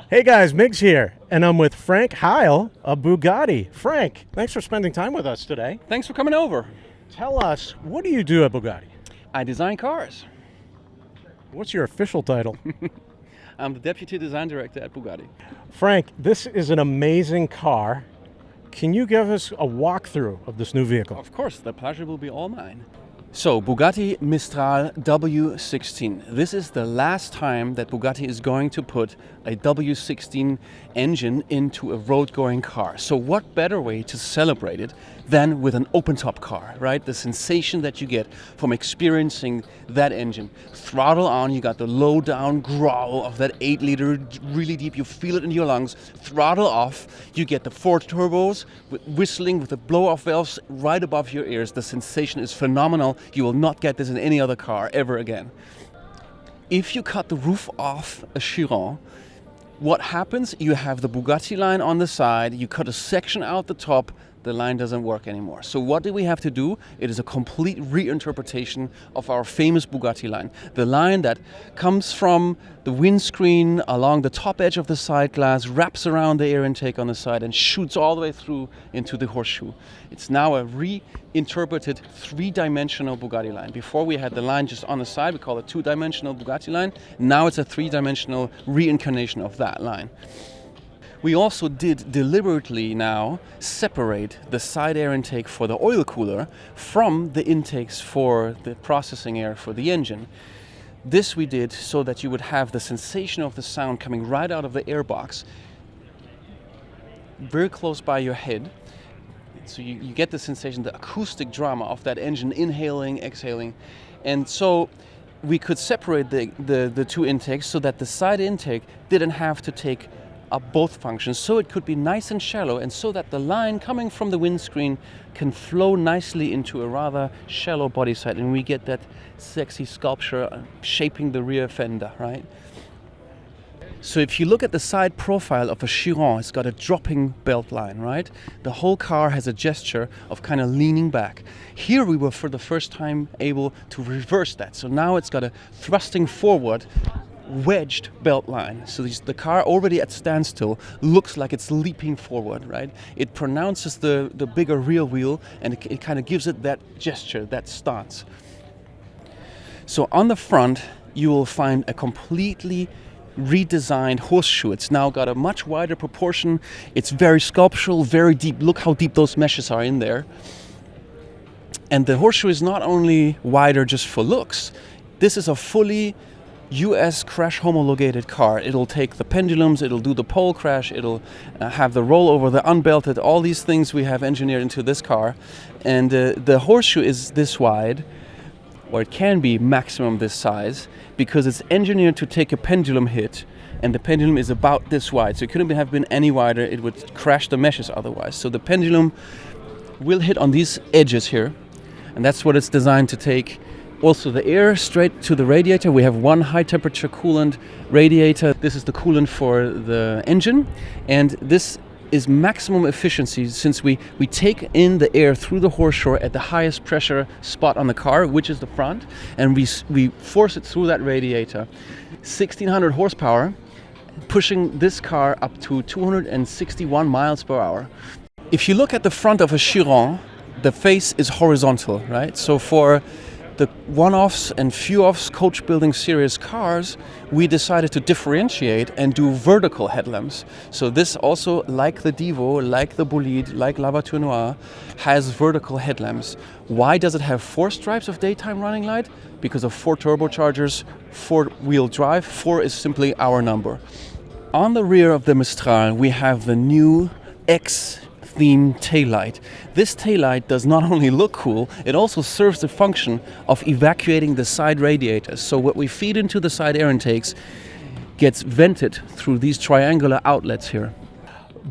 Hey guys, Migz here, and I'm with Frank Heyl of Bugatti. Frank, thanks for spending time with us today. Thanks for coming over. Tell us, what do you do at Bugatti? I design cars. What's your official title? I'm the Deputy Design Director at Bugatti. Frank, this is an amazing car. Can you give us a walkthrough of this new vehicle? Of course, the pleasure will be all mine. So, Bugatti Mistral W16. This is the last time that Bugatti is going to put a W16 engine into a road-going car. So what better way to celebrate it than with an open-top car, right? The sensation that you get from experiencing that engine. Throttle on, you got the low-down growl of that 8-liter, really deep, you feel it in your lungs. Throttle off, you get the 4 turbos whistling with the blow-off valves right above your ears. The sensation is phenomenal. You will not get this in any other car ever again. If you cut the roof off a Chiron, what happens? You have the Bugatti line on the side, you cut a section out the top, the line doesn't work anymore. So what do we have to do? It is a complete reinterpretation of our famous Bugatti line. The line that comes from the windscreen along the top edge of the side glass, wraps around the air intake on the side and shoots all the way through into the horseshoe. It's now a reinterpreted 3-dimensional Bugatti line. Before we had the line just on the side, we call it 2-dimensional Bugatti line. Now it's a 3-dimensional reincarnation of that line. We also did deliberately now separate the side air intake for the oil cooler from the intakes for the processing air for the engine. This we did so that you would have the sensation of the sound coming right out of the airbox, very close by your head. So you get the sensation, the acoustic drama of that engine inhaling, exhaling. And so we could separate the two intakes so that the side intake didn't have to take up both functions, so it could be nice and shallow, and so that the line coming from the windscreen can flow nicely into a rather shallow body side, and we get that sexy sculpture shaping the rear fender, right? So if you look at the side profile of a Chiron, it's got a dropping belt line, right? The whole car has a gesture of kind of leaning back. Here we were for the first time able to reverse that. So now it's got a thrusting forward wedged belt line. So the car already at standstill looks like it's leaping forward, right? It pronounces the bigger rear wheel, and it kind of gives it that gesture, that stance. So on the front, you will find a completely redesigned horseshoe. It's now got a much wider proportion. It's very sculptural, very deep. Look how deep those meshes are in there. And the horseshoe is not only wider just for looks. This is a fully US crash homologated car. It'll take the pendulums, it'll do the pole crash, it'll have the rollover, the unbelted, all these things we have engineered into this car. And the horseshoe is this wide, or it can be maximum this size, because it's engineered to take a pendulum hit, and the pendulum is about this wide. So it couldn't have been any wider, it would crash the meshes otherwise. So the pendulum will hit on these edges here, and that's what it's designed to take. Also the air straight to the radiator. We have one high temperature coolant radiator. This is the coolant for the engine, and this is maximum efficiency since we take in the air through the horseshoe at the highest pressure spot on the car, which is the front, and we force it through that radiator. 1600 horsepower, pushing this car up to 261 miles per hour. If you look at the front of a Chiron, the face is horizontal, right? So for the one-offs and few-offs coach building series cars, we decided to differentiate and do vertical headlamps. So this also, like the Divo, like the Bolide, like La Voiture Noire, has vertical headlamps. Why does it have 4 stripes of daytime running light? Because of 4 turbochargers, 4-wheel drive. 4 is simply our number. On the rear of the Mistral, we have the new X-theme taillight. This taillight does not only look cool, it also serves the function of evacuating the side radiators. So what we feed into the side air intakes gets vented through these triangular outlets here.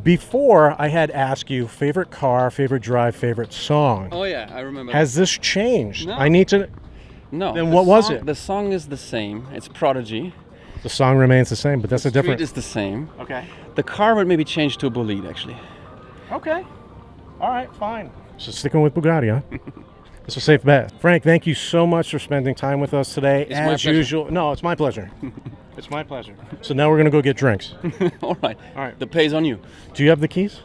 Before, I had asked you favorite car, favorite drive, favorite song. Oh yeah, I remember. Has this changed? No. I need to... No. Then what was it? The song is the same. It's Prodigy. The song remains the same, but that's a different... The street is the same. Okay. The car would maybe change to a Bolide, actually. Okay. All right, fine. So sticking with Bugatti, huh? It's a safe bet. Frank, thank you so much for spending time with us today. It's my pleasure. Usual. No, it's my pleasure. It's my pleasure. So now we're going to go get drinks. All right. All right. The pay's on you. Do you have the keys?